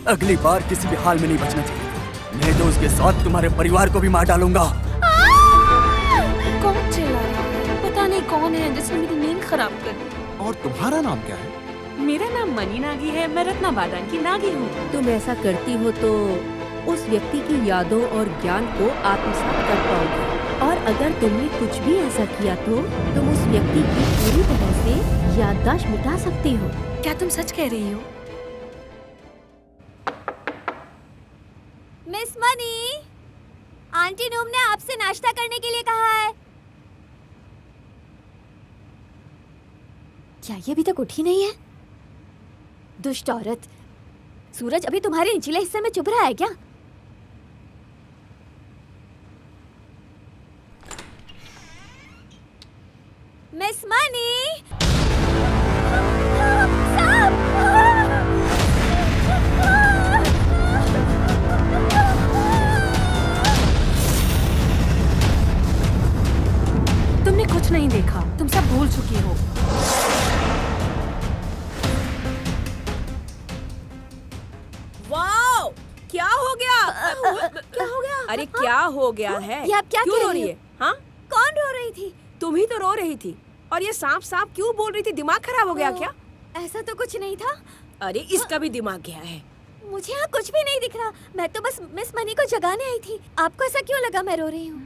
अगली बार किसी भी हाल में नहीं बचना चाहिए, नहीं तो उसके साथ तुम्हारे परिवार को भी मार डालूंगा। कौन चिल्ला रहा है? पता नहीं कौन है जिसने मेरी नींद खराब कर दी। और तुम्हारा नाम क्या है? मेरा नाम मनी नागी है, मैं रत्ना बादान की नागी हूँ। तुम ऐसा करती हो तो उस व्यक्ति की यादों और ज्ञान को आत्मसात कर पाओगे, और अगर तुमने कुछ भी ऐसा किया तो तुम उस व्यक्ति की पूरी तरह से याददाश्त मिटा सकती हो। क्या तुम सच कह रही हो? मिस मनी, आंटी नूम ने आपसे नाश्ता करने के लिए कहा है। क्या ये अभी तक उठी नहीं है? दुष्ट औरत। सूरज अभी तुम्हारे निचले हिस्से में चुभ रहा है क्या? मिस मनी, तुमने कुछ नहीं देखा, तुम सब भूल चुकी हो। वाओ, क्या हो गया? क्या हो गया? अरे क्या हो गया है? ये आप क्या क्यों कह रो रही रही है? हाँ, कौन रो रही थी? तुम ही तो रो रही थी। और ये सांप सांप क्यों बोल रही थी? दिमाग खराब हो गया क्या? ऐसा तो कुछ नहीं था। अरे इसका भी दिमाग गया है। मुझे यहाँ कुछ भी नहीं दिख रहा। मैं तो बस मिस मनी को जगाने आई थी। आपको ऐसा क्यों लगा मैं रो रही हूँ?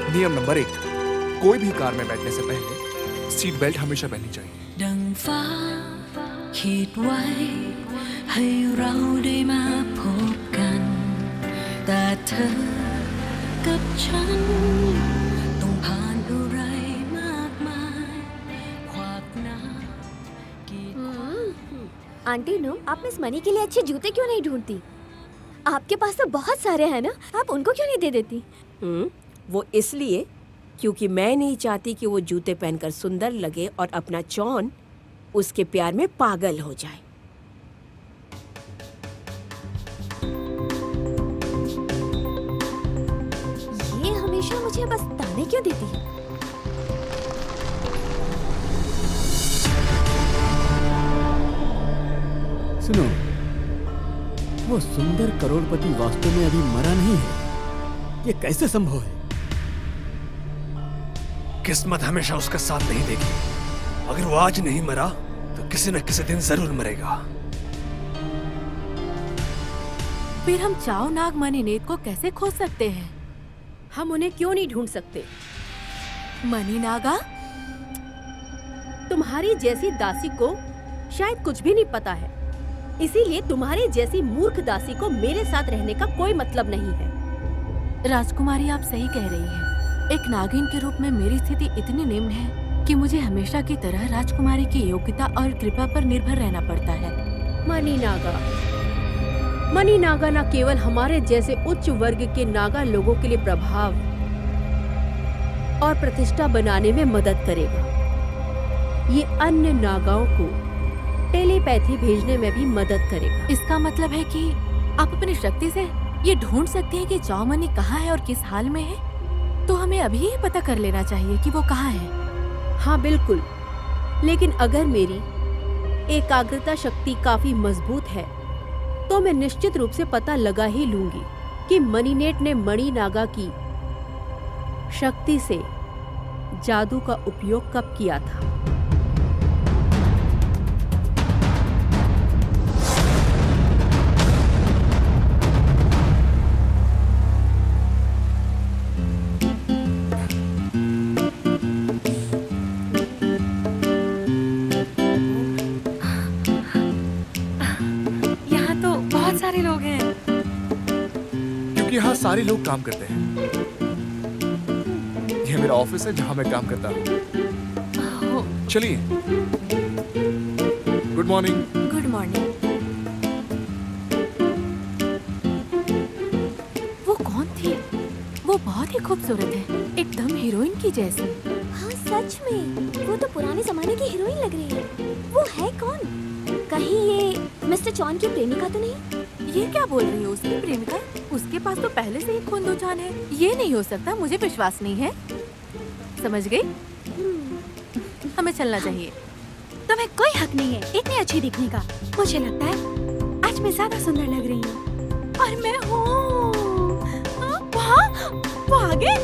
नियम नंबर 1, कोई भी कार में बैठने से पहले सीट बेल्ट हमेशा पहननी चाहिए। ดังฟ้าขีดไว้ให้เราได้มาพบกันแต่เธอกับฉันต้องผ่านอะไรมากมายขวากน้ำกีด आंटी नूम, आप मिस मनी के लिए अच्छे जूते क्यों नहीं ढूंढती? आपके पास तो बहुत सारे हैं ना, आप उनको क्यों नहीं दे देती? वो इसलिए क्योंकि मैं नहीं चाहती कि वो जूते पहनकर सुंदर लगे और अपना चौन उसके प्यार में पागल हो जाए। ये हमेशा मुझे बस ताने क्यों देती है? सुनो, वो सुंदर करोड़पति वास्तव में अभी मरा नहीं है। ये कैसे संभव है? किस्मत हमेशा उसका साथ नहीं देगी। अगर वो आज नहीं मरा तो किसी न किसी दिन जरूर मरेगा। फिर हम चाओ नाग मणिनेत को कैसे खोज सकते हैं? हम उन्हें क्यों नहीं ढूंढ सकते? मनी नागा? तुम्हारी जैसी दासी को शायद कुछ भी नहीं पता है, इसीलिए तुम्हारी जैसी मूर्ख दासी को मेरे साथ रहने का कोई मतलब नहीं है। राजकुमारी, आप सही कह रही हैं। एक नागिन के रूप में मेरी स्थिति इतनी निम्न है कि मुझे हमेशा की तरह राजकुमारी की योग्यता और कृपा पर निर्भर रहना पड़ता है। मनी नागा न केवल हमारे जैसे उच्च वर्ग के नागा लोगों के लिए प्रभाव और प्रतिष्ठा बनाने में मदद करेगा, ये अन्य नागाओं को टेलीपैथी भेजने में भी मदद करेगा। इसका मतलब है कि आप अपनी शक्ति से ये ढूंढ सकते हैं कि चाओ मनी कहाँ है और किस हाल में है। तो हमें अभी ही पता कर लेना चाहिए कि वो कहाँ है। हाँ बिल्कुल, लेकिन अगर मेरी एकाग्रता शक्ति काफी मजबूत है तो मैं निश्चित रूप से पता लगा ही लूंगी कि मणिनेट ने मणि नागा की शक्ति से जादू का उपयोग कब किया था। सारे लोग हैं? क्योंकि यहाँ सारे लोग काम करते हैं। यह मेरा ऑफिस है जहाँ मैं काम करता हूँ। चलिए। Good morning. Good morning. वो कौन थी? वो बहुत ही खूबसूरत है, एकदम हीरोइन की जैसी। हाँ सच में, वो तो पुराने जमाने की हीरोइन लग रही है। वो है कौन? कहीं ये मिस्टर चॉन की प्रेमिका तो नहीं? ये क्या बोल रही हो? उसकी प्रेमिका? उसके पास तो पहले से ही खून दो जान है। ये नहीं हो सकता, मुझे विश्वास नहीं है। समझ गई? हमें चलना चाहिए। तुम्हें कोई हक नहीं है इतनी अच्छी दिखने का। मुझे लगता है आज मैं ज्यादा सुंदर लग रही हूँ। और मैं हूँ वो आगे।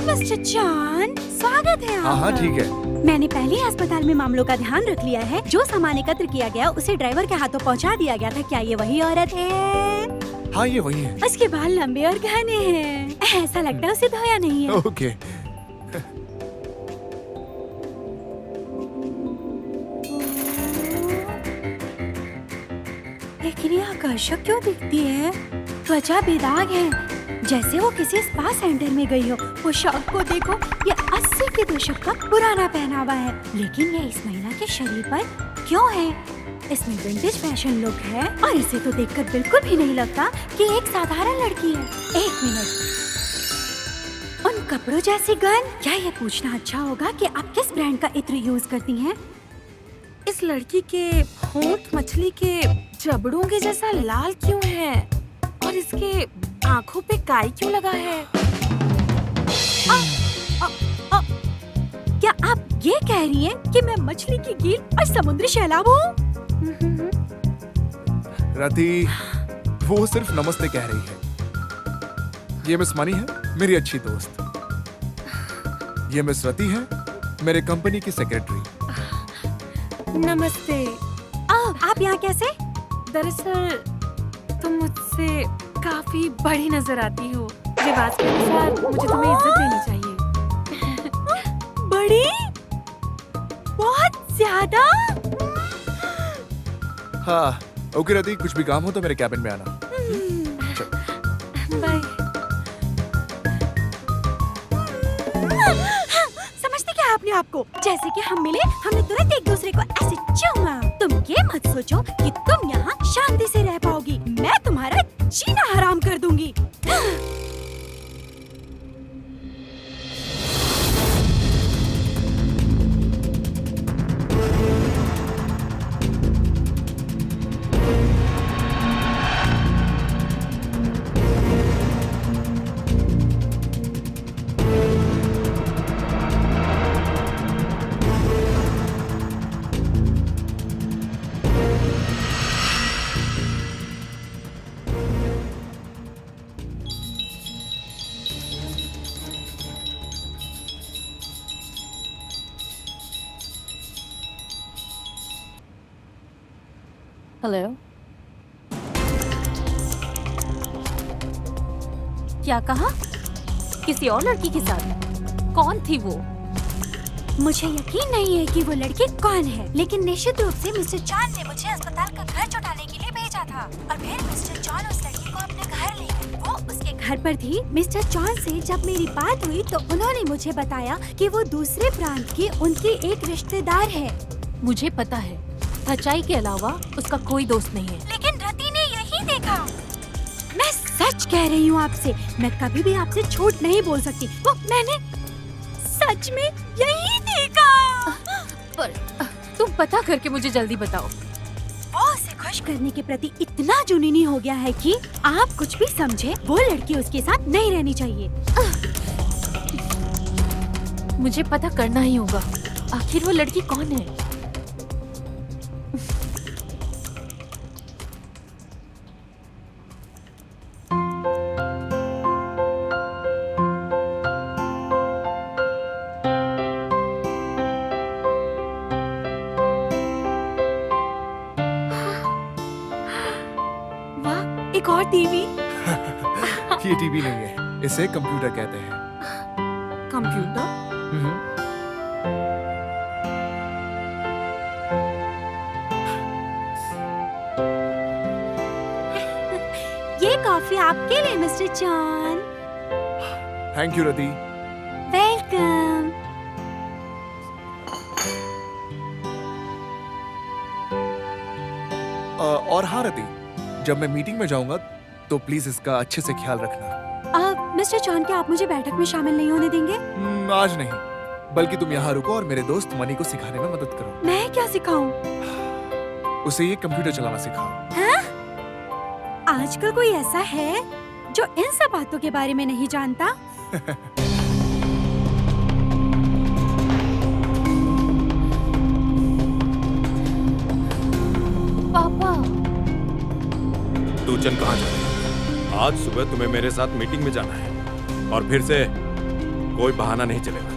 मिस्टर जॉन, स्वागत है हाँ हाँ आपका। ठीक है। मैंने पहले ही अस्पताल में मामलों का ध्यान रख लिया है। जो सामान एकत्र किया गया उसे ड्राइवर के हाथों पहुंचा दिया गया था। क्या ये वही औरत है? हाँ ये वही है। उसके बाल लंबे और घने हैं। ऐसा लगता है उसे धोया नहीं है। ओके। लेकिन ये आकर्षक क्यों दिखती है? त्वचा बेदाग है, जैसे वो किसी स्पा सेंटर में गई हो। पोशाक को देखो, ये 80 के दशक का पुराना पहनावा है, लेकिन ये इस महिला के शरीर पर क्यों है? इसमें विंटेज फैशन लुक है और इसे तो देखकर बिल्कुल भी नहीं लगता कि एक साधारण लड़की है। एक मिनट, उन कपड़ों जैसी गन? क्या ये पूछना अच्छा होगा कि आप किस ब्रांड का इत्र यूज करती हैं? इस लड़की के होंठ मछली के जबड़ों के जैसा लाल क्यों है? और इसके आँखों पे काई क्यों लगा है? क्या आप ये कह रही हैं कि मैं मछली की कील और समुद्री शैलाब हूँ? रति, वो सिर्फ नमस्ते कह रही है। ये मिस मनी है, मेरी अच्छी दोस्त। ये मिस रति है, मेरे कंपनी की सेक्रेटरी। नमस्ते। आप यहाँ कैसे? दरअसल तुम मुझसे काफी बड़ी नजर आती हो। रिवाज के अनुसार मुझे तुम्हें इज्जत देनी चाहिए। बड़ी? बहुत ज्यादा? हाँ ओके रति, कुछ भी काम हो तो मेरे कैबिन में आना। बाय। समझते क्या आपने आपको? जैसे कि हम मिले, हमने तुरंत एक दूसरे को ऐसे चूमा। तुम ये मत सोचो कि तुम यहाँ शांति से रह पाओगी। मैं तुम्हारा जीना हराम कर दूंगी। हेलो। क्या कहा? किसी और लड़की के साथ? कौन थी वो? मुझे यकीन नहीं है कि वो लड़की कौन है, लेकिन निश्चित रूप से मिस्टर जॉन ने मुझे अस्पताल का घर जुटाने के लिए भेजा था और फिर मिस्टर जॉन उस लड़की को अपने घर ले गए। वो उसके घर पर थी। मिस्टर जॉन से जब मेरी बात हुई तो उन्होंने मुझे बताया कि वो दूसरे प्रांत की उनकी एक रिश्तेदार है। मुझे पता है, सच्चाई के अलावा उसका कोई दोस्त नहीं है। लेकिन रति ने यही देखा। मैं सच कह रही हूँ आपसे, मैं कभी भी आपसे झूठ नहीं बोल सकती। वो मैंने सच में यही देखा। पर तुम पता करके मुझे जल्दी बताओ। वो उसे खुश करने के प्रति इतना जुनूनी हो गया है कि आप कुछ भी समझे, वो लड़की उसके साथ नहीं रहनी चाहिए। मुझे पता करना ही होगा, आखिर वो लड़की कौन है? वाह, एक और टीवी। ये टीवी नहीं है, इसे कंप्यूटर कहते हैं। कंप्यूटर? कॉफी आपके लिए mister John. Thank you Rati. Welcome. और हाँ रति, जब मैं मीटिंग में जाऊंगा तो प्लीज इसका अच्छे से ख्याल रखना। मिस्टर जॉन, क्या आप मुझे बैठक में शामिल नहीं होने देंगे? आज नहीं, बल्कि तुम यहाँ रुको और मेरे दोस्त मनी को सिखाने में मदद करो। मैं क्या सिखाऊं? उसे ये कंप्यूटर चलाना सिखाओ। हाँ? आजकल कोई ऐसा है जो इन सब बातों के बारे में नहीं जानता? पापा, दूचन कहाँ जा रही है? आज सुबह तुम्हें मेरे साथ मीटिंग में जाना है और फिर से कोई बहाना नहीं चलेगा।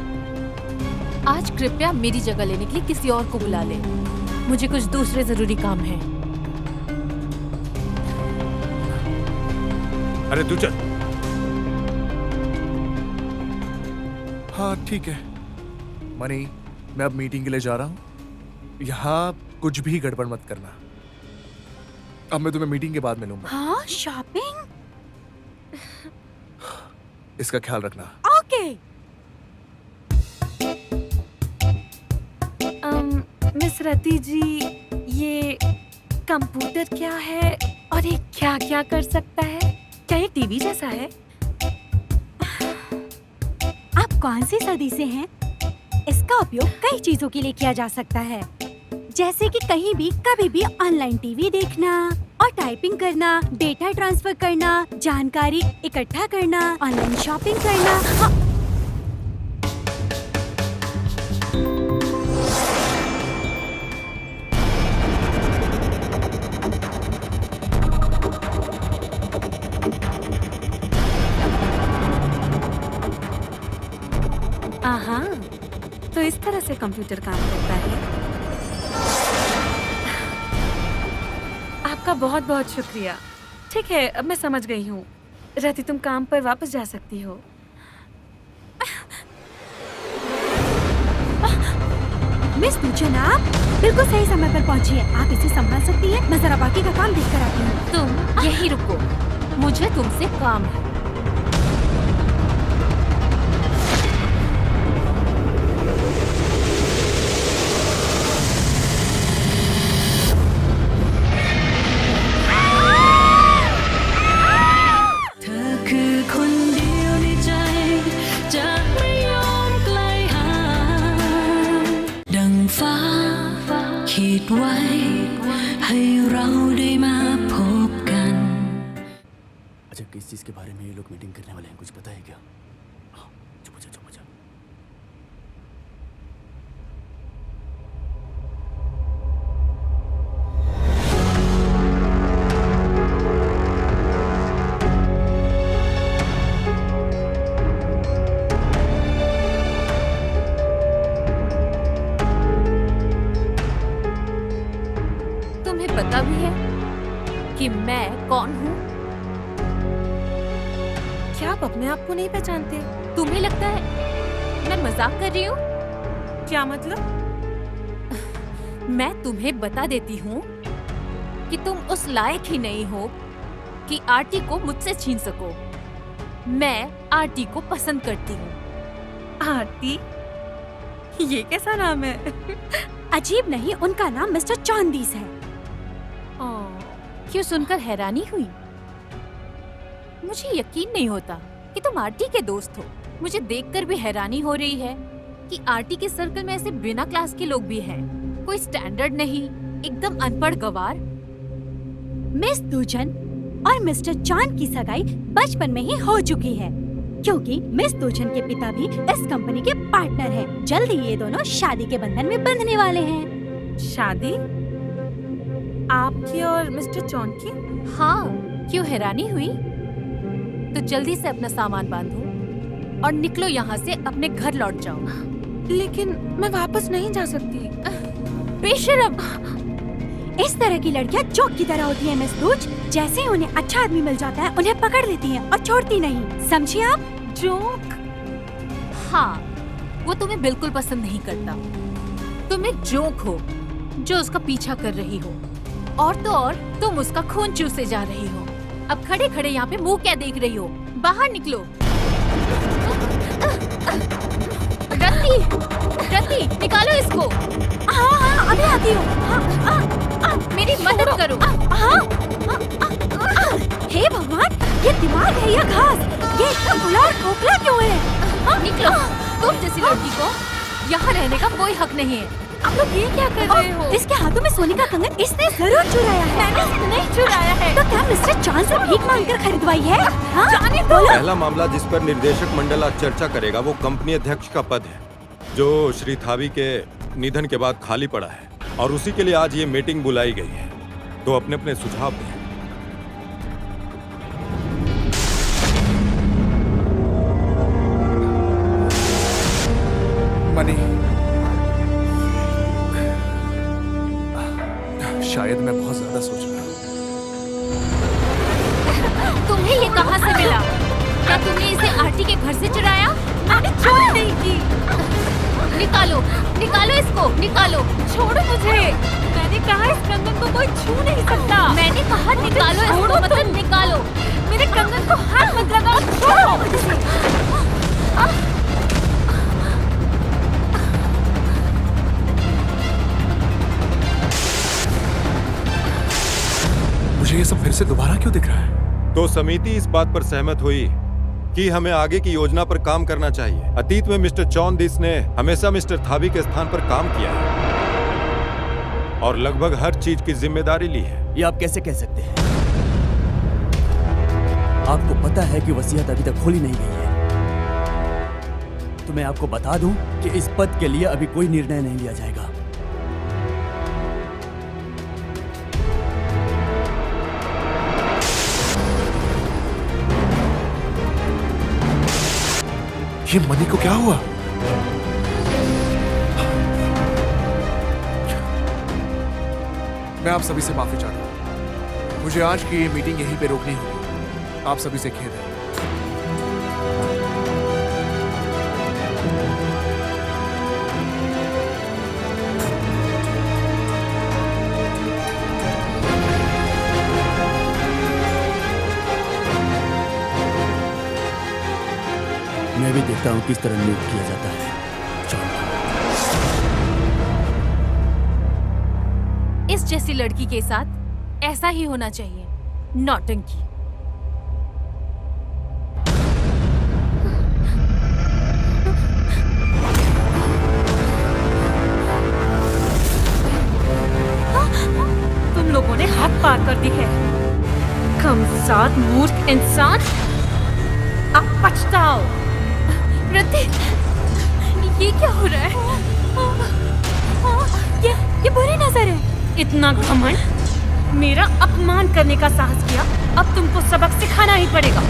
आज कृपया मेरी जगह लेने के लिए किसी और को बुला ले। मुझे कुछ दूसरे जरूरी काम है। अरे दूचन। हाँ ठीक है मनी, मैं अब मीटिंग के लिए जा रहा हूँ। यहाँ कुछ भी गड़बड़ मत करना। अब मैं तुम्हें मीटिंग के बाद मिलूंगा। हाँ, शॉपिंग? इसका ख्याल रखना। ओके। मिस रति जी, ये कंप्यूटर क्या है और ये क्या क्या कर सकता है? क्या ये टीवी जैसा है? आप कौन सी सदी से हैं? इसका उपयोग कई चीजों के लिए किया जा सकता है, जैसे कि कहीं भी कभी भी ऑनलाइन टीवी देखना और टाइपिंग करना, डेटा ट्रांसफर करना, जानकारी इकट्ठा करना, ऑनलाइन शॉपिंग करना। हाँ। आहा, तो इस तरह से कंप्यूटर काम करता है। आपका बहुत बहुत शुक्रिया। ठीक है, अब मैं समझ गई हूँ। रति, तुम काम पर वापस जा सकती हो। मिस दूचन, आप बिल्कुल सही समय पर पहुंची है। आप इसे संभाल सकती हैं? मैं जरा बाकी का काम देख कर आती हूँ। तुम यहीं रुको, मुझे तुमसे काम है। अच्छा, किस चीज के बारे में ये लोग मीटिंग करने वाले हैं, कुछ पता है क्या? चुप हो जा, चुप हो जा। तुम्हें पता भी है कि मैं कौन हूँ? क्या आप अपने आप को नहीं पहचानते? तुम्हें लगता है मैं मजाक कर रही हूँ? क्या मतलब? मैं तुम्हें बता देती हूँ कि तुम उस लायक ही नहीं हो कि आरती को मुझसे छीन सको। मैं आरती को पसंद करती हूँ। आरती? ये कैसा नाम है? अजीब नहीं, उनका नाम मिस्टर चौंदीस है। क्यों सुनकर हैरानी हुई? मुझे यकीन नहीं होता कि तुम आरती के दोस्त हो। मुझे देखकर भी हैरानी हो रही है कि आरती के सर्कल में ऐसे बिना क्लास के लोग भी हैं। कोई स्टैंडर्ड नहीं, एकदम अनपढ़ गवार। मिस दूचन और मिस्टर चांद की सगाई बचपन में ही हो चुकी है, क्योंकि मिस दूचन के पिता भी इस कंपनी के पार्टनर हैं। जल्द ही ये दोनों शादी के बंधन में बंधने वाले हैं। शादी? आपकी और मिस्टर चौन की? हाँ, क्यों हैरानी हुई? तो जल्दी से अपना सामान बांधो और निकलो यहाँ से, अपने घर लौट जाओ। लेकिन मैं वापस नहीं जा सकती। बेशरम! इस तरह की लड़कियाँ जोक की तरह होती हैं मिस दूच। जैसे ही उन्हें अच्छा आदमी मिल जाता है, उन्हें पकड़ लेती हैं और छोड़ती नहीं। समझी आप? जोक? हाँ, वो तुम्हें बिल्कुल पसंद नहीं करता। तुम एक जोक हो जो उसका पीछा कर रही हो, और तो और तुम उसका खून चूसे जा रही हो। अब खड़े खड़े यहाँ पे मुंह क्या देख रही हो? बाहर निकलो। रति, रति, निकालो इसको। हाँ, अभी आती हूँ। मेरी मदद करो। हे भगवान, ये दिमाग है या घास? ये इतना बुला और खोखला क्यों है? निकलो। तुम जैसी लड़की को यहाँ रहने का कोई हक नहीं है। आप लोग ये क्या कर रहे हो? इसके हाथों में सोने का कंगन इसने जरूर चुराया है। मैंने नहीं चुराया है। तो क्या मिस्टर चांद से भीख मांगकर खरीदवाई है? हाँ? जाने दो। पहला मामला जिस पर निर्देशक मंडल आज चर्चा करेगा वो कंपनी अध्यक्ष का पद है, जो श्री थावी के निधन के बाद खाली पड़ा है, और उसी के लिए आज ये मीटिंग बुलाई गई है। तो अपने अपने सुझाव दें। मनी, शायद मैं बहुत ज्यादा सोच रहा हूँ। तुम्हें ये कहाँ से मिला? क्या तुमने इसे आरती के घर से चुराया? मैंने चोरी नहीं की। निकालो, निकालो इसको, निकालो। छोड़ो मुझे। मैंने कहा इस कंगन को कोई छू नहीं सकता। मैंने कहा निकालो इसको, मतलब निकालो। मेरे कंगन को हाथ मत लगाओ, छोड़ो। मुझे ये सब फिर से दोबारा क्यों दिख रहा है? तो समिति इस बात पर सहमत हुई कि हमें आगे की योजना पर काम करना चाहिए। अतीत में मिस्टर चौंदिस ने हमेशा मिस्टर थावी के स्थान पर काम किया है और लगभग हर चीज की जिम्मेदारी ली है। ये आप कैसे कह सकते हैं? आपको पता है कि वसीयत अभी तक खोली नहीं गई है। तो मैं आपको बता दूं कि इस पद के लिए अभी कोई निर्णय नहीं लिया जाएगा। ये मनी को क्या हुआ? मैं आप सभी से माफी चाहता हूं। मुझे आज की ये मीटिंग यहीं पे रोकनी होगी। आप सभी से खेद है। मैं भी देखता हूँ किस तरह नियुक्त किया जाता है। इस जैसी लड़की के साथ ऐसा ही होना चाहिए। नौटंकी। तुम लोगों ने हद पार कर दी है। कमज़ाद मूर्ख इंसान, अब पछताओ। रति, ये क्या हो रहा है? ये बुरी नजर है। इतना घमंड, मेरा अपमान करने का साहस किया। अब तुमको सबक सिखाना ही पड़ेगा।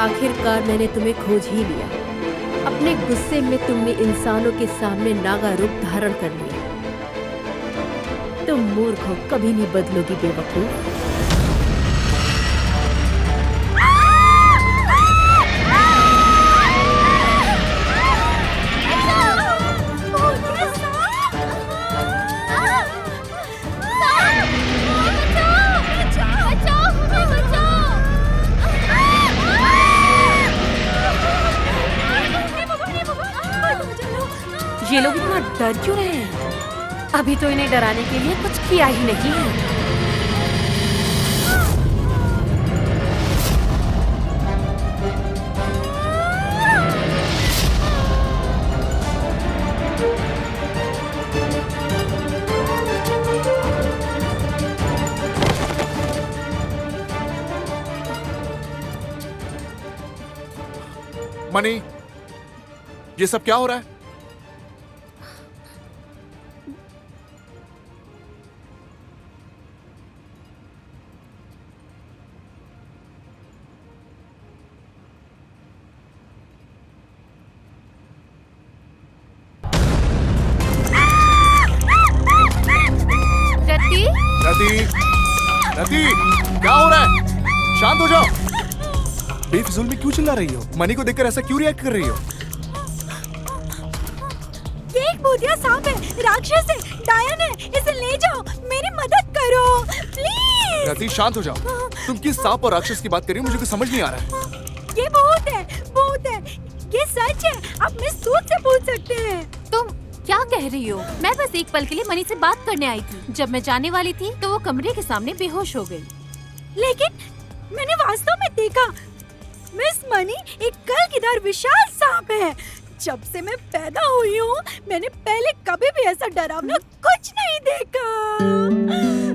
आखिरकार मैंने तुम्हें खोज ही लिया। अपने गुस्से में तुमने इंसानों के सामने नागा रूप धारण कर लिया। तुम मूर्ख हो, कभी नहीं बदलोगी बेवकूफ। ये लोग इतना डर क्यों रहे हैं? अभी तो इन्हें डराने के लिए कुछ किया ही नहीं है। मनी, ये सब क्या हो रहा है? रति, रति, रति, क्या हो रहा है? शांत हो जाओ। बेफिजूल में क्यों चिल्ला रही हो? मनी को देखकर ऐसा क्यों रिएक्ट कर रही हो? ये एक भूतिया सांप है, राक्षस है, डायन है, इसे ले जाओ, मेरी मदद करो प्लीज। रति, शांत हो जाओ। तुम किस सांप और राक्षस की बात कर रही हो? मुझे कुछ समझ नहीं आ रहा है। ये भूत है, भूत है, ये सच है, आप मिस सूद से पूछ सकते हैं। तुम क्या कह रही हो? मैं बस एक पल के लिए मनी से बात करने आई थी। जब मैं जाने वाली थी तो वो कमरे के सामने बेहोश हो गई। लेकिन मैंने वास्तव में देखा, मिस मनी एक कलगीधर विशाल सांप है। जब से मैं पैदा हुई हूँ मैंने पहले कभी भी ऐसा डरावना कुछ नहीं देखा।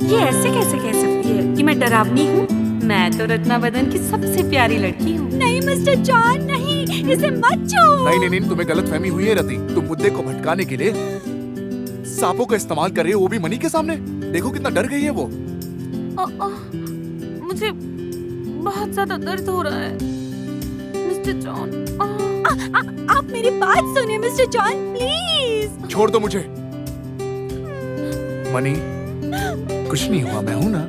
ये ऐसे कैसे कह सकती है कि मैं डरावनी हूँ? मैं तो रत्नावदन की सबसे प्यारी लड़की हूँ। नहीं मिस्टर जॉन, नहीं, इसे मत छूओ। नहीं, तुम्हें गलतफहमी हुई है रति। तुम मुद्दे को भटकाने के लिए सांपों का इस्तेमाल कर रही हो, वो भी मनी के सामने। देखो कितना डर गई है वो। मुझे बहुत ज्यादा दर्द हो रहा है मिस्टर जॉन। आप मेरी बात सुनिए मिस्टर जॉन, प्लीज। छोड़ दो मुझे। मनी, कुछ नहीं हुआ, मैं हूं ना।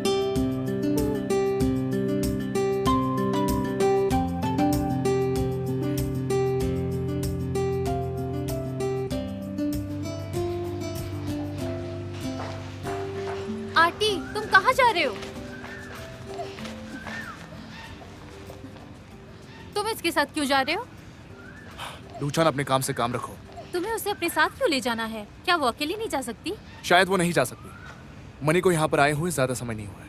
आंटी, तुम कहाँ जा रहे हो? तुम इसके साथ क्यों जा रहे हो? लूचान, अपने काम से काम रखो। तुम्हें उसे अपने साथ क्यों ले जाना है? क्या वो अकेली नहीं जा सकती? शायद वो नहीं जा सकती। मनी को यहाँ पर आए हुए ज्यादा समय नहीं हुआ है।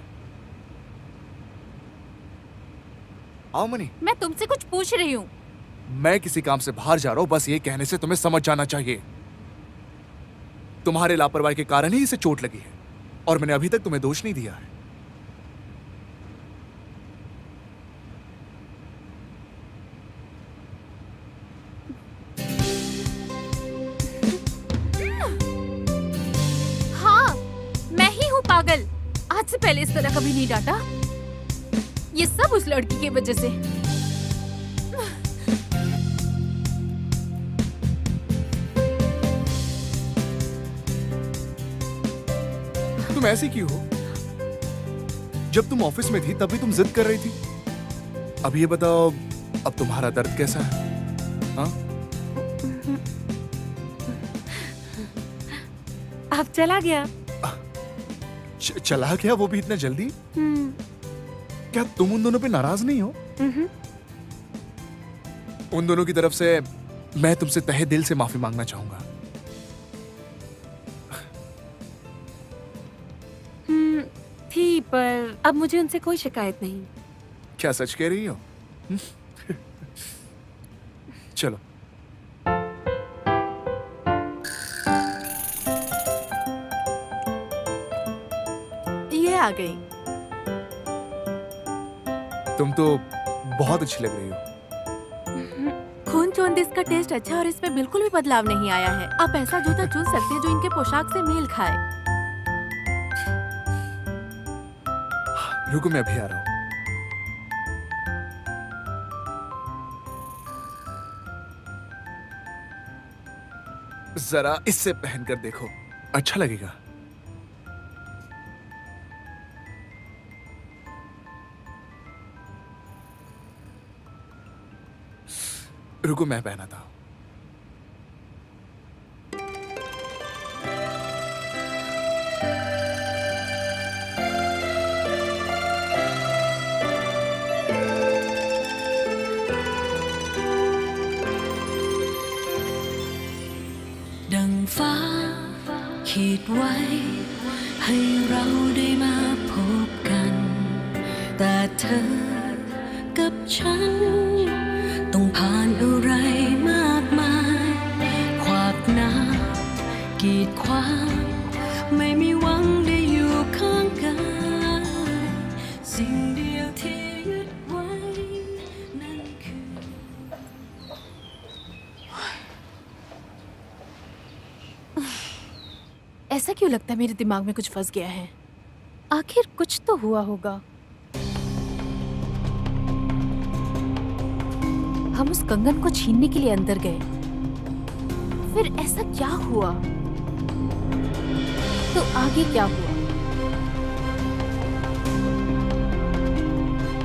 आओ मनी। मैं तुमसे कुछ पूछ रही हूँ। मैं किसी काम से बाहर जा रहा हूँ, बस ये कहने से तुम्हें समझ जाना चाहिए। तुम्हारे लापरवाही के कारण ही इसे चोट लगी है और मैंने अभी तक तुम्हें दोष नहीं दिया है। हाँ, मैं ही हूँ पागल। आज से पहले इस तरह कभी नहीं डांटा। ये सब उस लड़की की वजह से। तुम ऐसी क्यों हो? जब तुम ऑफिस में थी तब भी तुम जिद कर रही थी। अब ये बताओ, अब तुम्हारा दर्द कैसा है? हाँ? अब चला गया। चला गया? वो भी इतना जल्दी? क्या तुम उन दोनों पे नाराज नहीं हो? उन दोनों की तरफ से मैं तुमसे तहे दिल से माफी मांगना चाहूंगा। थी, पर अब मुझे उनसे कोई शिकायत नहीं। क्या सच कह रही हो? चलो। ये आ गई। तुम तो बहुत अच्छी लग रही हो। खून चोंदिस का टेस्ट अच्छा और इसमें बिल्कुल भी बदलाव नहीं आया है। आप ऐसा जूता चुन सकते हैं जो इनके पोशाक से मेल खाए। रुको, मैं अभी आ रहा हूं। जरा इससे पहनकर देखो, अच्छा लगेगा। रुको, मैं पहना था।ดังฟ้าขีดไว้ให้เราได้มาพบกัน แต่เธอกับฉันต้องผ่านอะไรมากมายขวากน้ำกีดขวางไม่มีหวังได้อยู่ข้างกายสิ่งเดียวที่ยึดไว้นั่นคือ ऐसा क्यों लगता है मेरे दिमाग में कुछ फंस गया है? आखिर कुछ तो हुआ होगा। हम उस कंगन को छीनने के लिए अंदर गए, फिर ऐसा क्या हुआ? तो आगे क्या हुआ?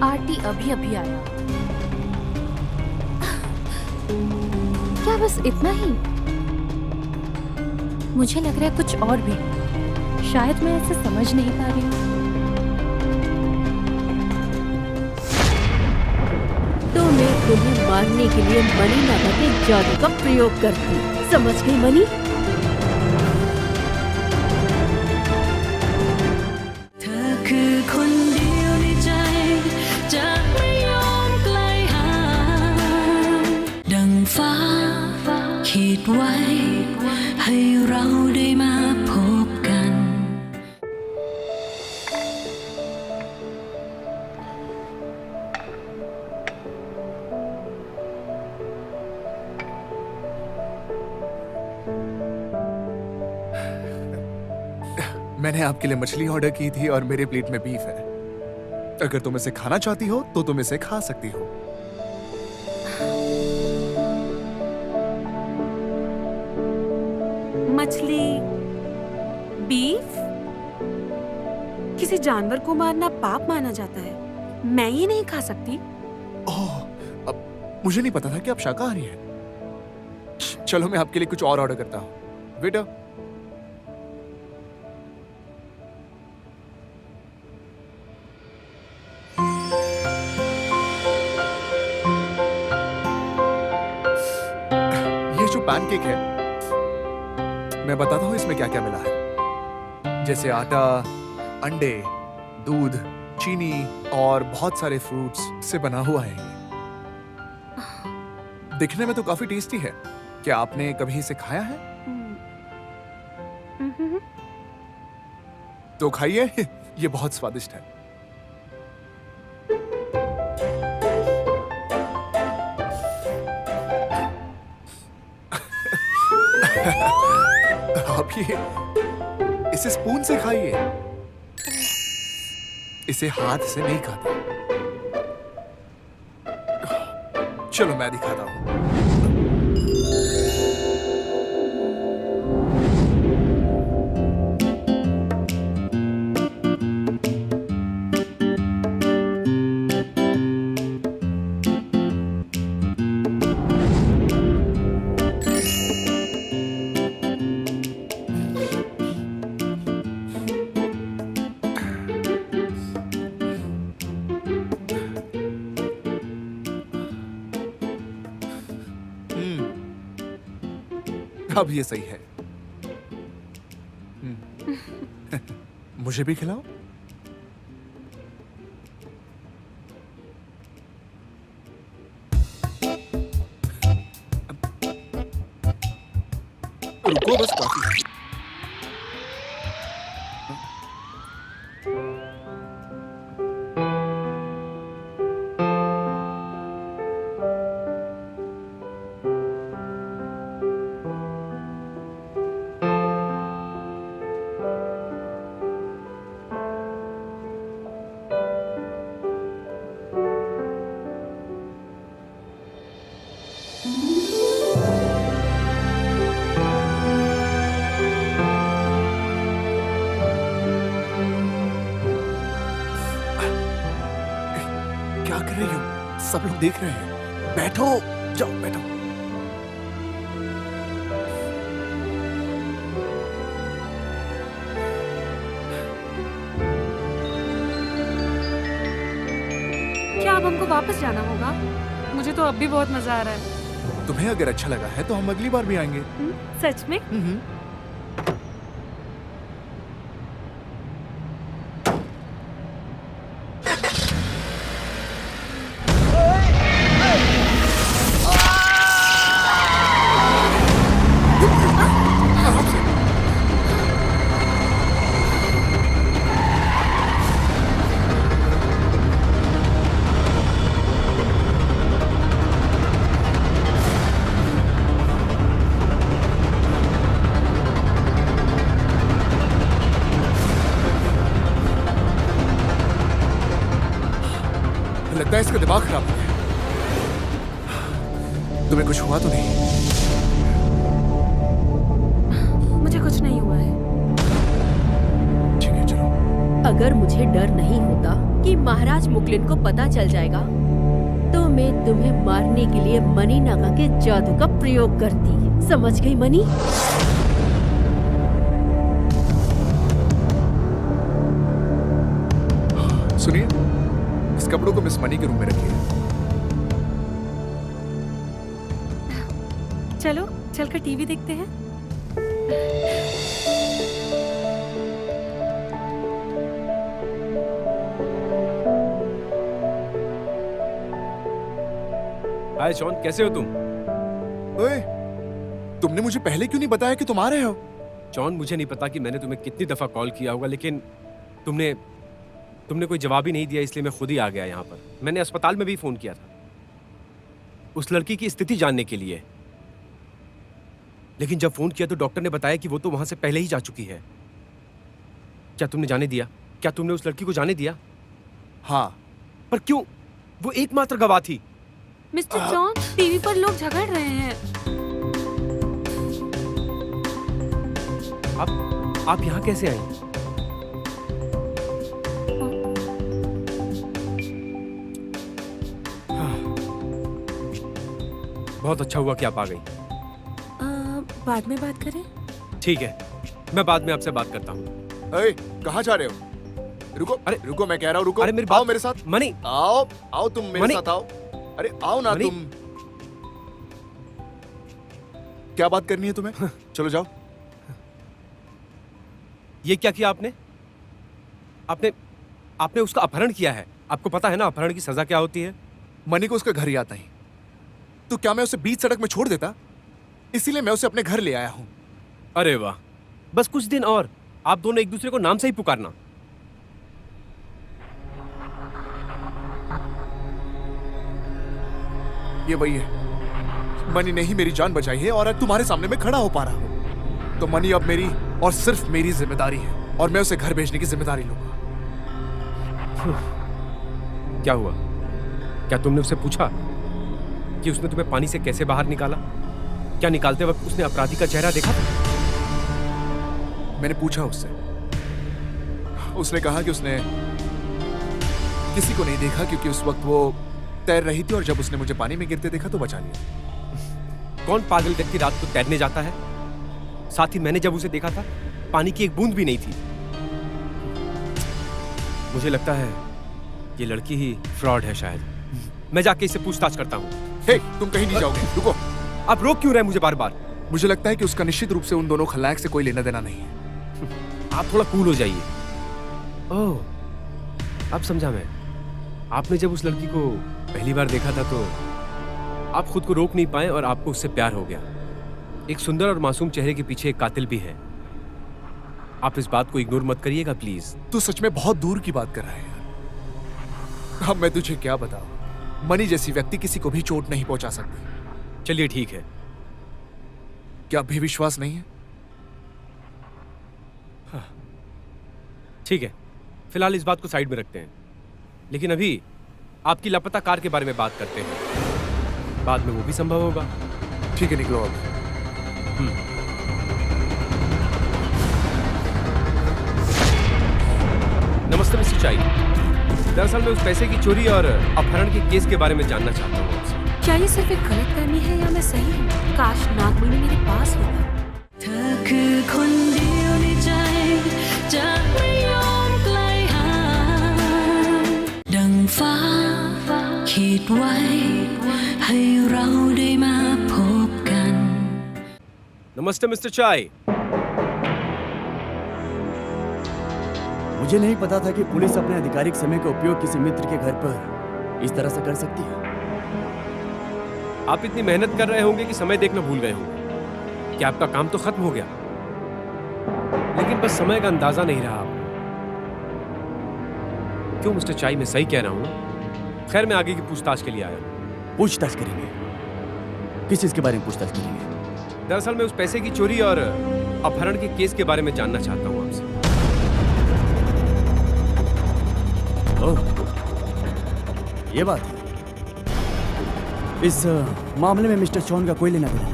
आरटी अभी अभी आया। क्या बस इतना ही? मुझे लग रहा है कुछ और भी है। शायद मैं ऐसे समझ नहीं पा रही हूँ। तो मैं तुम्हें मारने के लिए मणि नागा के जादू का प्रयोग करती। समझ गई मणि? मैंने आपके लिए मछली ऑर्डर की थी और मेरे प्लेट में बीफ है। अगर तुम इसे खाना चाहती हो तो तुम इसे खा सकती हो। मछली, बीफ? किसी जानवर को मारना पाप माना जाता है। मैं ये नहीं खा सकती। ओह, अब मुझे नहीं पता था कि आप शाकाहारी हैं। चलो मैं आपके लिए कुछ और ऑर्डर करता हूँ। बेटा पैनकेक है, मैं बताता हूँ इसमें क्या क्या मिला है। जैसे आटा, अंडे, दूध, चीनी और बहुत सारे फ्रूट्स से बना हुआ है। दिखने में तो काफी टेस्टी है। क्या आपने कभी इसे खाया है? तो खाइए, ये बहुत स्वादिष्ट है। आप ये इसे स्पून से खाइए, इसे हाथ से नहीं खाते। चलो मैं दिखाता हूं। अब ये सही है। मुझे भी खिलाओ। रुको बस, काफी है। क्या कर रही हो? सब लोग देख रहे हैं। बैठो, जाओ बैठो। क्या अब हमको वापस जाना होगा? मुझे तो अब भी बहुत मजा आ रहा है। तुम्हें अगर अच्छा लगा है तो हम अगली बार भी आएंगे। सच में? लगता है इसका दिमाग खराब हो गया। तुम्हें कुछ हुआ तो नहीं? मुझे कुछ नहीं हुआ है। ठीक है, चलो। अगर मुझे डर नहीं होता कि महाराज मुकलिन को पता चल जाएगा तो मैं तुम्हें मारने के लिए मनी नागा के जादू का प्रयोग करती। समझ गई मनी? सुनिए, इस कपड़ों को मिस मनी के रूम में रखिए। चलो चलकर टीवी देखते हैं। हाय जॉन, कैसे हो तुम? ओए, तुमने मुझे पहले क्यों नहीं बताया कि तुम आ रहे हो? जॉन, मुझे नहीं पता कि मैंने तुम्हें कितनी दफा कॉल किया होगा, लेकिन तुमने कोई जवाब ही नहीं दिया, इसलिए मैं खुद ही आ गया यहाँ पर। मैंने अस्पताल में भी फोन किया था उस लड़की की स्थिति जानने के लिए, लेकिन जब फोन किया तो डॉक्टर ने बताया कि वो तो वहां से पहले ही जा चुकी है। क्या तुमने जाने दिया? क्या तुमने उस लड़की को जाने दिया? हाँ। पर क्यों? वो एकमात्र गवाह थी। मिस्टर जॉन, टीवी पर लोग झगड़ रहे हैं। आप यहाँ कैसे आए? बहुत अच्छा हुआ कि आप आ गई। बाद में बात करें? ठीक है, मैं बाद में आपसे बात करता हूँ। कहाँ जा रहे हो? रुको, अरे रुको, मैं कह रहा हूँ रुको। अरे मेरी आओ मेरे साथ। मनी, आओ तुम मेरे साथ आओ। अरे आओ ना तुम। क्या बात करनी है तुम्हें? चलो जाओ। ये क्या किया आपने? आपने उसका अपहरण किया है। आपको पता है ना अपहरण की सजा क्या होती है? मनी को उसका घर याद नहीं, तो क्या मैं उसे बीच सड़क में छोड़ देता? इसीलिए मैं उसे अपने घर ले आया हूं। अरे वाह, बस कुछ दिन और आप दोनों एक दूसरे को नाम से ही पुकारना। ये वही है, मनी ने ही मेरी जान बचाई है और आज तुम्हारे सामने मैं खड़ा हो पा रहा हूं। तो मनी अब मेरी और सिर्फ मेरी जिम्मेदारी है और मैं उसे घर भेजने की जिम्मेदारी लूंगा। क्या हुआ? क्या तुमने उससे पूछा कि उसने तुम्हें पानी से कैसे बाहर निकाला? क्या निकालते वक्त उसने अपराधी का चेहरा देखा था? मैंने पूछा उससे। उसने कहा कि उसने किसी को नहीं देखा क्योंकि उस वक्त वो तैर रही थी और जब उसने मुझे पानी में गिरते देखा तो बचा लिया। कौन पागल व्यक्ति रात को तैरने जाता है? साथ ही मैंने जब उसे देखा था पानी की एक बूंद भी नहीं थी। मुझे लगता है ये लड़की ही फ्रॉड है शायद। मैं जाके इससे पूछताछ करता हूँ। हे, तुम कहीं नहीं जाओगे, रुको। आप रोक क्यों रहे मुझे बार बार? मुझे लगता है कि उसका निश्चित रूप से उन दोनों खलनायक से कोई लेना देना नहीं है। आप थोड़ा कूल हो जाइए। ओह, अब समझा मैं। आपने जब उस लड़की को पहली बार देखा था तो आप खुद को रोक नहीं पाए और आपको उससे प्यार हो गया। एक सुंदर और मासूम चेहरे के पीछे एक कातिल भी है। आप इस बात को इग्नोर मत करिएगा प्लीज। तू सच में बहुत दूर की बात कर रहा है यार। अब मैं तुझे क्या बताऊं? मनी जैसी व्यक्ति किसी को भी चोट नहीं पहुंचा सकती। चलिए ठीक है। क्या अभी विश्वास नहीं है? हाँ, ठीक है, फिलहाल इस बात को साइड में रखते हैं, लेकिन अभी आपकी लापता कार के बारे में बात करते हैं। बाद में वो भी संभव होगा। ठीक है, निकलो अब। नमस्ते मिस्टर चाई। दरअसल मैं उस पैसे की चोरी और अपहरण के केस के बारे में जानना चाहता हूँ आपसे। क्या ये सिर्फ एक गलतफहमी है या मैं सही हूँ? काश नागमणि मेरे पास होता। เธอคือคนเดียวในใจจะไม่ยอมไกลห่างดังฟ้าขีดไว้ให้เราได้มาพบกัน नमस्ते मिस्टर चाई। मुझे नहीं पता था कि पुलिस अपने आधिकारिक समय का उपयोग किसी मित्र के घर पर इस तरह से कर सकती है। आप इतनी मेहनत कर रहे होंगे कि समय देखना भूल गए होंगे कि आपका काम तो खत्म हो गया, लेकिन बस समय का अंदाजा नहीं रहा आपको। क्यों मिस्टर चाई, मैं सही कह रहा हूं ना? खैर, मैं आगे की पूछताछ के लिए आया हूं। पूछताछ करेंगे? किस चीज के बारे में पूछताछ करेंगे? दरअसल मैं उस पैसे की चोरी और अपहरण के केस के बारे में जानना चाहता हूं आपसे। ओह, ये बात है। इस मामले में मिस्टर चॉन का कोई लेना देना नहीं।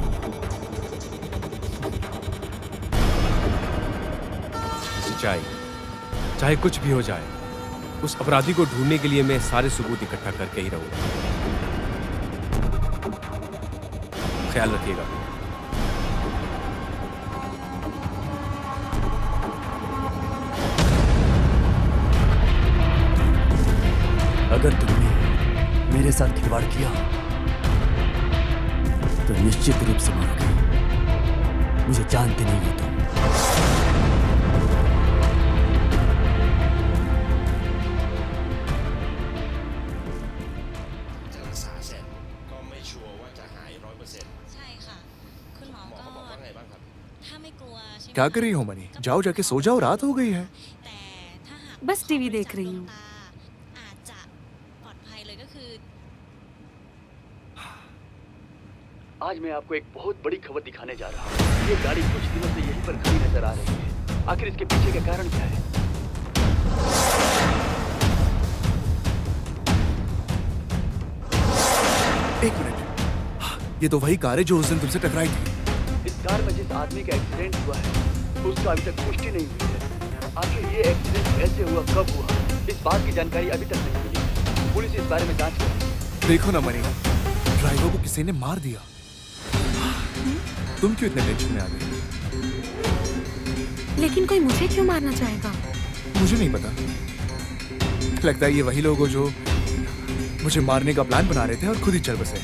चाहे कुछ भी हो जाए, उस अपराधी को ढूंढने के लिए मैं सारे सबूत इकट्ठा करके ही रहूंगा। ख्याल रखिएगा। अगर तुमने मेरे साथ खिलवाड़ किया तो निश्चित रूप से मरोगे। मुझे जानते नहीं हो तुम। क्या कर रही हो मनी? जाओ जाके सो जाओ, रात हो गई है। बस टीवी देख रही हूँ। आज मैं आपको एक बहुत बड़ी खबर दिखाने जा रहा हूँ। ये गाड़ी कुछ दिनों से यहीं पर खड़ी नजर आ रही है। आखिर इसके पीछे का कारण क्या है? एक मिनट, ये तो वही कार है जो उस दिन तुमसे टकराई थी। इस कार में जिस आदमी का एक्सीडेंट हुआ है उसका अभी तक पुष्टि नहीं हुई है। आखिर ये एक्सीडेंट कैसे हुआ, कब हुआ, इस बात की जानकारी अभी तक नहीं मिली है। पुलिस इस बारे में जांच कर रही है। देखो ना मनी, ड्राइवर को किसी ने मार दिया। तुम क्यों इतने टेंशन में आ गई? लेकिन कोई मुझे क्यों मारना चाहेगा? मुझे नहीं पता। लगता है ये वही लोग हो जो मुझे मारने का प्लान बना रहे थे और खुद ही चल बसे।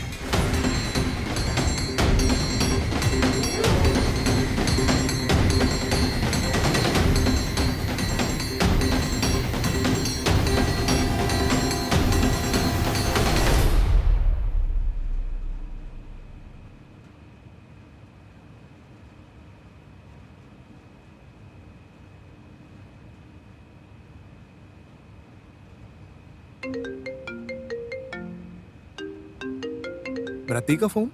रति का फोन?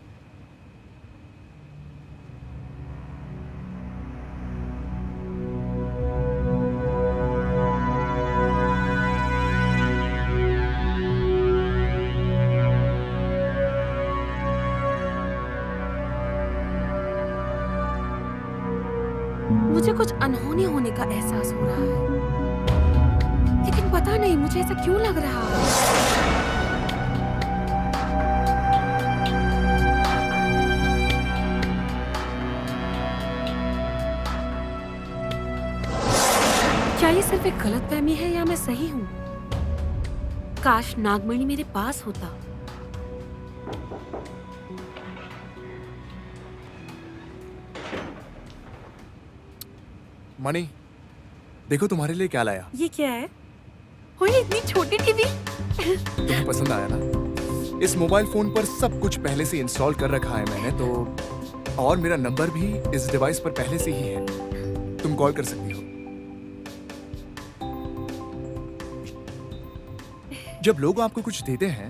मुझे कुछ अनहोनी होने का एहसास हो रहा है, लेकिन पता नहीं मुझे ऐसा क्यों लग रहा है। क्या ये सिर्फ एक गलतफहमी है या मैं सही हूँ? काश नागमणि मेरे पास होता। मनी, देखो तुम्हारे लिए क्या लाया। ये क्या है? हो ये इतनी छोटी टीवी? तुम्हें पसंद आया ना? इस मोबाइल फोन पर सब कुछ पहले से इंस्टॉल कर रखा है मैंने तो, और मेरा नंबर भी इस डिवाइस पर पहले से ही है। तुम कॉल कर सकती हो। जब लोग आपको कुछ देते हैं,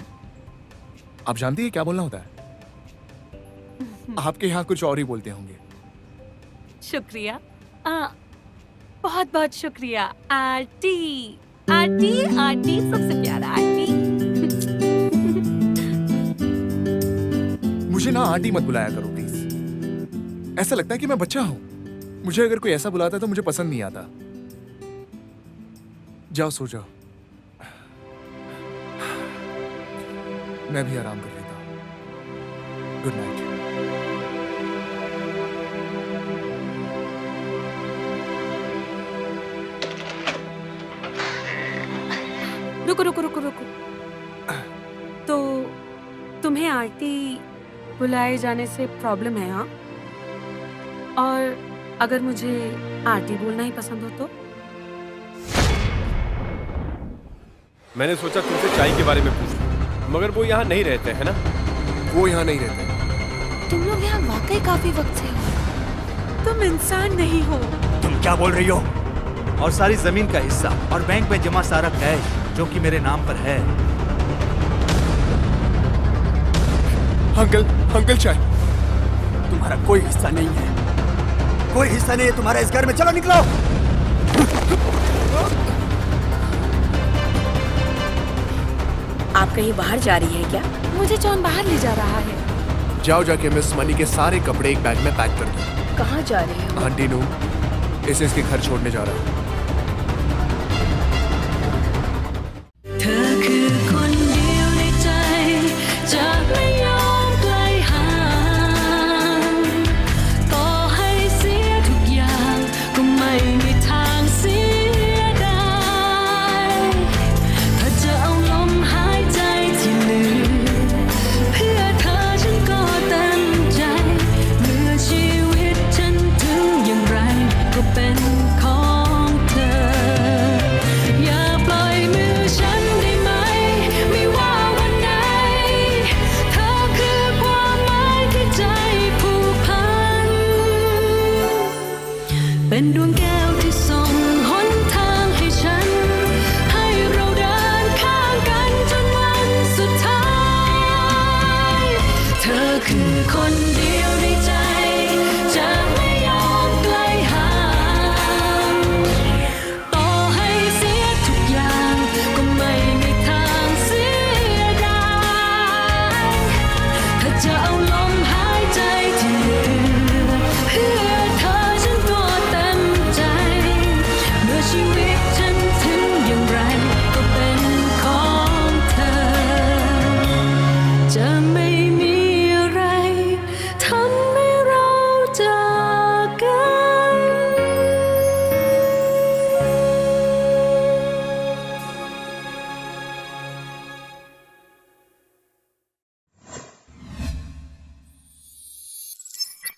आप जानती है क्या बोलना होता है? आपके यहाँ कुछ और ही बोलते होंगे। शुक्रिया, बहुत बहुत शुक्रिया आंटी। आंटी आंटी सबसे प्यारा आंटी। मुझे ना आंटी मत बुलाया करो प्लीज। ऐसा लगता है कि मैं बच्चा हूं। मुझे अगर कोई ऐसा बुलाता तो मुझे पसंद नहीं आता। जाओ सो जाओ, मैं भी आराम कर लेता हूं। Good night. रुको रुको रुको रुको। तो तुम्हें आंटी बुलाए जाने से प्रॉब्लम है? हाँ, और अगर मुझे आंटी बोलना ही पसंद हो तो? मैंने सोचा तुमसे चाय के बारे में पूछ लूं, मगर वो यहाँ नहीं रहते है ना? वो यहाँ नहीं रहते। तुम लोग यहाँ वाकई काफी वक्त से हो। तुम इंसान नहीं हो। तुम क्या बोल रही हो? और सारी जमीन का हिस्सा और बैंक में जमा सारा कैश जो कि मेरे नाम पर है। अंकल, अंकल चाय। तुम्हारा कोई हिस्सा नहीं है, कोई हिस्सा नहीं है तुम्हारा इस घर में। चलो निकलो। आप कहीं बाहर जा रही है क्या? मुझे जॉन बाहर ले जा रहा है। जाओ जाके मिस मनी के सारे कपड़े एक बैग में पैक कर दो। कहाँ जा रहे हो? आंटी नू, इसे इसके घर छोड़ने जा रहा हूँ।